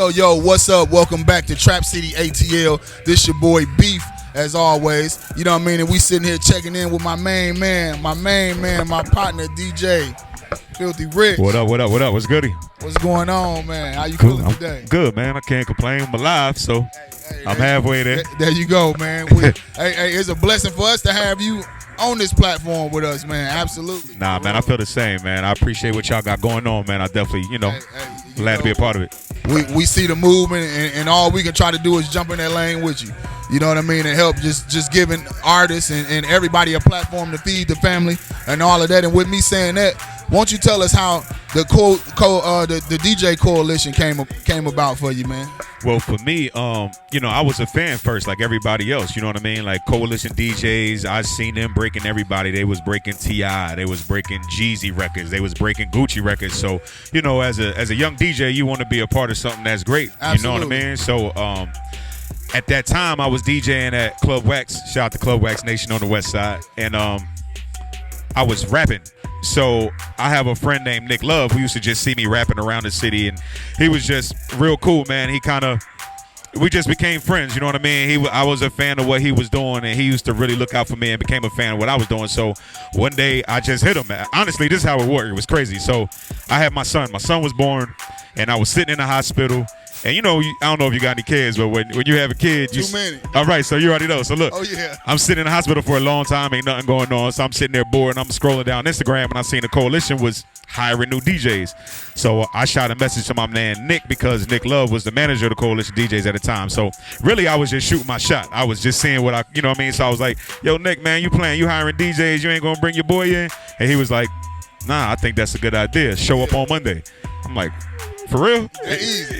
Yo, what's up? Welcome back to Trap City ATL. This your boy Beef, as always. You know what I mean? And we sitting here checking in with my main man, my partner, DJ, Filthy Rich. What up? What's goody? What's going on, man? How you feeling today? Good, man. I can't complain. I'm alive, so I'm halfway there. There you go, man. Hey, it's a blessing for us to have you on this platform with us, man. Absolutely. Nah, man, I feel the same, man. I appreciate what y'all got going on, man. I definitely, glad to be a part of it. We see the movement, and all we can try to do is jump in that lane with you. You know what I mean? And help just giving artists and everybody a platform to feed the family and all of that. And with me saying that, won't you tell us how the the DJ coalition came about for you, man? Well, for me, I was a fan first, like everybody else. You know what I mean? Like Coalition DJs, I seen them breaking everybody. They was breaking T.I., they was breaking Jeezy records, they was breaking Gucci records. So, as a young DJ, you want to be a part of something that's great. Absolutely. You know what I mean? So, at that time, I was DJing at Club Wax. Shout out to Club Wax Nation on the West Side, and I was rapping. So I have a friend named Nick Love who used to just see me rapping around the city, and he was just real cool, man. We just became friends, you know what I mean? I was a fan of what he was doing, and he used to really look out for me and became a fan of what I was doing. So one day I just hit him. Honestly, this is how it worked. It was crazy. So I had my son. My son was born, and I was sitting in the hospital. And I don't know if you got any kids, but when you have a kid, too many. All right, so you already know. So look, oh yeah, I'm sitting in the hospital for a long time, ain't nothing going on. So I'm sitting there bored, and I'm scrolling down Instagram, and I seen the coalition was hiring new DJs. So I shot a message to my man Nick, because Nick Love was the manager of the coalition DJs at the time. So really, I was just shooting my shot. I was just seeing what you know what I mean? So I was like, yo, Nick, man, you hiring DJs, you ain't gonna bring your boy in? And he was like, nah, I think that's a good idea. Show up on Monday. I'm like, for real?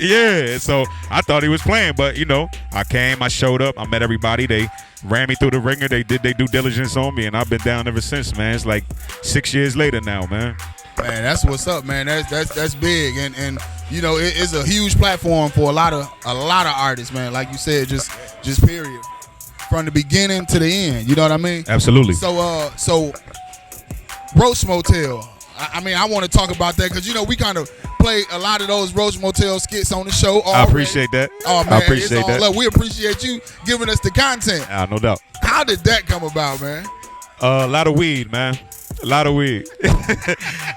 Yeah. So I thought he was playing, but I came, I showed up, I met everybody. They ran me through the ringer. They did their due diligence on me, and I've been down ever since, man. It's like 6 years later now, man. Man, that's what's up, man. That's big, and it's a huge platform for a lot of artists, man. Like you said, just period, from the beginning to the end. You know what I mean? Absolutely. So Roach Motel. I want to talk about that because we kind of play a lot of those Roach Motel skits on the show already. I appreciate that. Oh man, I appreciate that. Love. We appreciate you giving us the content. No doubt. How did that come about, man? A lot of weed, man. A lot of weed.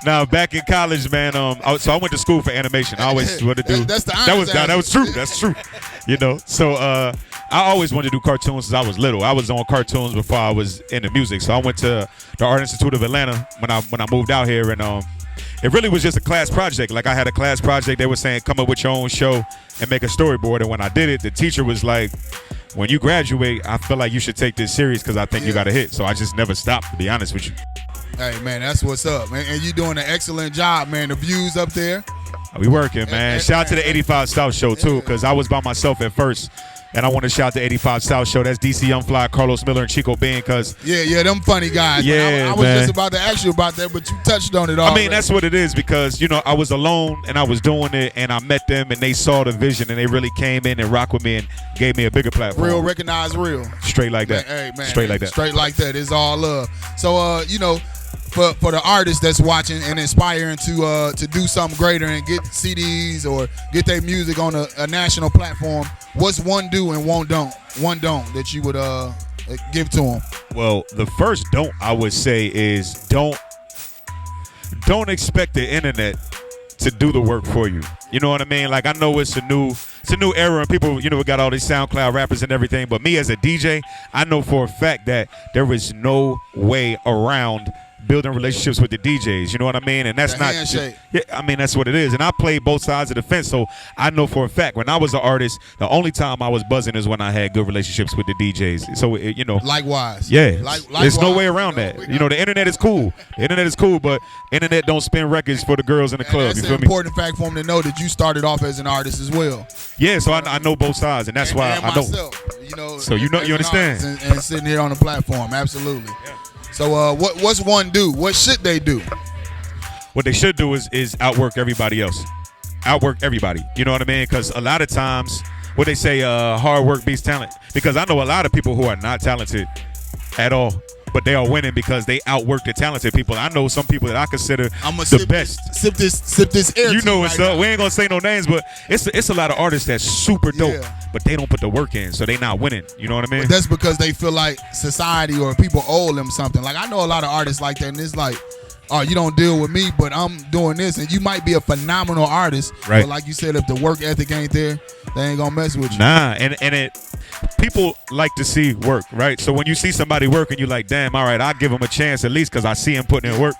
Now, back in college, man. So I went to school for animation. I always wanted to do. That's the that was true. That's true. So I always wanted to do cartoons since I was little. I was on cartoons before I was into music. So I went to the Art Institute of Atlanta when I moved out here, and it really was just a class project. Like, I had a class project. They were saying, come up with your own show and make a storyboard. And when I did it, the teacher was like, when you graduate, I feel like you should take this serious because I think you got a hit. So I just never stopped, to be honest with you. Hey, man, that's what's up, man. And you doing an excellent job, man. The views up there. We working, man. Shout out to the 85 South show, too, because I was by myself at first. And I want to shout out the 85 South show. That's DC Young Fly, Carlos Miller, and Chico Bean, because them funny guys. Yeah, I was just about to ask you about that, but you touched on it all. I mean, that's what it is, because I was alone and I was doing it, and I met them and they saw the vision and they really came in and rocked with me and gave me a bigger platform. Real, recognize real. Straight like that. Hey, man. Straight like that. Straight like that. It's all love. So for the artists that's watching and inspiring to do something greater and get CDs or get their music on a national platform, what's one do and one don't that you would give to them? Well, the first don't I would say is don't expect the internet to do the work for you. You know what I mean? Like, I know it's a new era, and people, we got all these SoundCloud rappers and everything, but me as a DJ, I know for a fact that there is no way around building relationships with the DJs, you know what I mean? And that's not handshake. That's what it is. And I play both sides of the fence, so I know for a fact when I was an artist, the only time I was buzzing is when I had good relationships with the DJs. So likewise. Yeah. Likewise, there's no way around that. The internet is cool. The internet is cool, but internet don't spin records for the girls in the club. That's you feel an important fact for them to know, that you started off as an artist as well. Yeah, so I know both sides, and that's why I know. So you understand. And sitting here on the platform, absolutely. Yeah. So what's one do? What should they do? What they should do is outwork everybody else. Outwork everybody. You know what I mean? Because a lot of times, what they say, hard work beats talent. Because I know a lot of people who are not talented at all, but they are winning because they outwork the talented people. I know some people that I consider the best. Sip this air. You know what's right up. We ain't gonna say no names, but it's a lot of artists that's super dope, but they don't put the work in, so they not winning. You know what I mean? But that's because they feel like society or people owe them something. Like I know a lot of artists like that, and it's like, oh, you don't deal with me, but I'm doing this, and you might be a phenomenal artist, right? But like you said, if the work ethic ain't there, they ain't gonna mess with you. Nah, and people like to see work, right? So when you see somebody working, you're like, damn, all right, I'll give him a chance at least because I see him putting in work.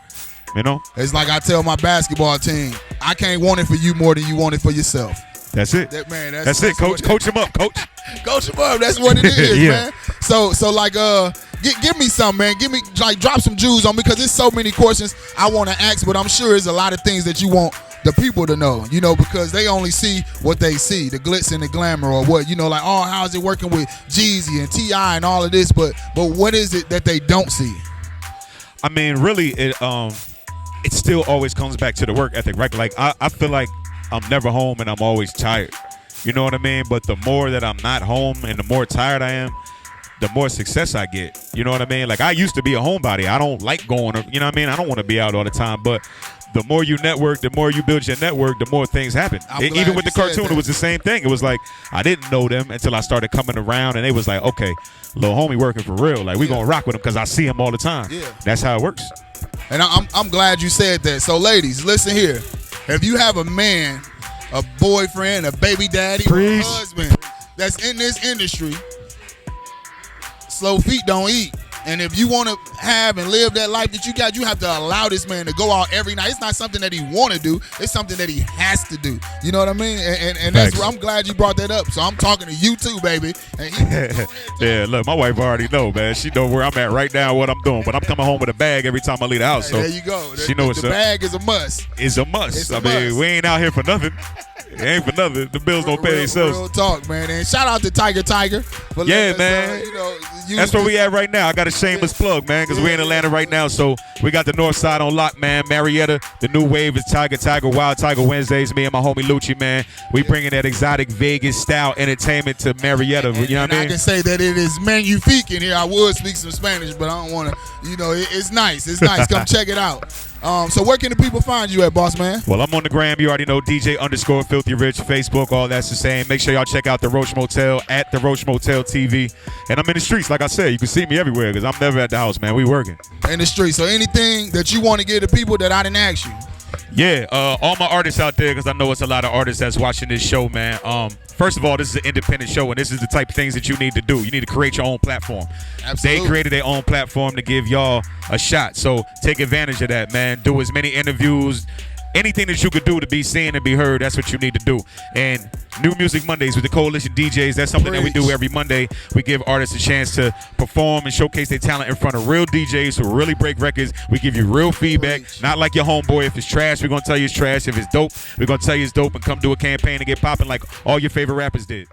You know? It's like I tell my basketball team, I can't want it for you more than you want it for yourself. That's it. That's it, coach. Coach him up, coach. Coach him up. That's what it is, man. So like, give me some, man. Give me, like, drop some jewels on me because there's so many questions I want to ask, but I'm sure there's a lot of things that you want the people to know, you know, because they only see what they see, the glitz and the glamour, or what, you know, like, oh, how's it working with Jeezy and T.I. and all of this, but what is it that they don't see? I mean, really, it still always comes back to the work ethic, right? Like, I feel like I'm never home and I'm always tired. You know what I mean? But the more that I'm not home and the more tired I am, the more success I get. You know what I mean? Like, I used to be a homebody. I don't like going, you know what I mean? I don't want to be out all the time, but the more you network, the more you build your network, the more things happen. Even with the cartoon, it was the same thing. It was like, I didn't know them until I started coming around, and they was like, okay, little homie working for real. Like, we gonna rock with him because I see him all the time. Yeah. That's how it works. And I'm glad you said that. So, ladies, listen here. If you have a man, a boyfriend, a baby daddy, or a husband that's in this industry, slow feet don't eat. And if you want to have and live that life that you got, you have to allow this man to go out every night. It's not something that he want to do. It's something that he has to do. You know what I mean? And that's where I'm glad you brought that up. So I'm talking to you too, baby. And yeah, look, my wife already know, man. She know where I'm at right now, what I'm doing. But I'm coming home with a bag every time I leave the house. So there you go. She knows the bag is a must. It's a must. I mean, we ain't out here for nothing. It ain't for nothing. The bills don't pay themselves. Real talk, man. And shout out to Tiger. Yeah, man. That's where we at right now. I got a shameless plug, man, because we're in Atlanta right now. So we got the North Side on lock, man. Marietta, the new wave is Tiger, Wild Tiger Wednesdays. Me and my homie Lucci, man. We bringing that exotic Vegas style entertainment to Marietta. You know what I mean? I can say that it is magnifique in here. I would speak some Spanish, but I don't want to. You know, it's nice. It's nice. Come check it out. So where can the people find you at, boss man? Well, I'm on the gram. You already know, DJ_Filthy Rich, Facebook, all that's the same. Make sure y'all check out the Roach Motel at the Roach Motel TV. And I'm in the streets, like I said. You can see me everywhere because I'm never at the house, man. We working. In the streets. So anything that you want to give to people that I didn't ask you? Yeah, all my artists out there, because I know it's a lot of artists that's watching this show, man. First of all, this is an independent show, and this is the type of things that you need to do. You need to create your own platform. Absolutely. They created their own platform to give y'all a shot. So take advantage of that, man. Do as many interviews. Anything that you could do to be seen and be heard, that's what you need to do. And New Music Mondays with the Coalition DJs, that's something that we do every Monday. We give artists a chance to perform and showcase their talent in front of real DJs who really break records. We give you real feedback, not like your homeboy. If it's trash, we're going to tell you it's trash. If it's dope, we're going to tell you it's dope and come do a campaign and get popping like all your favorite rappers did.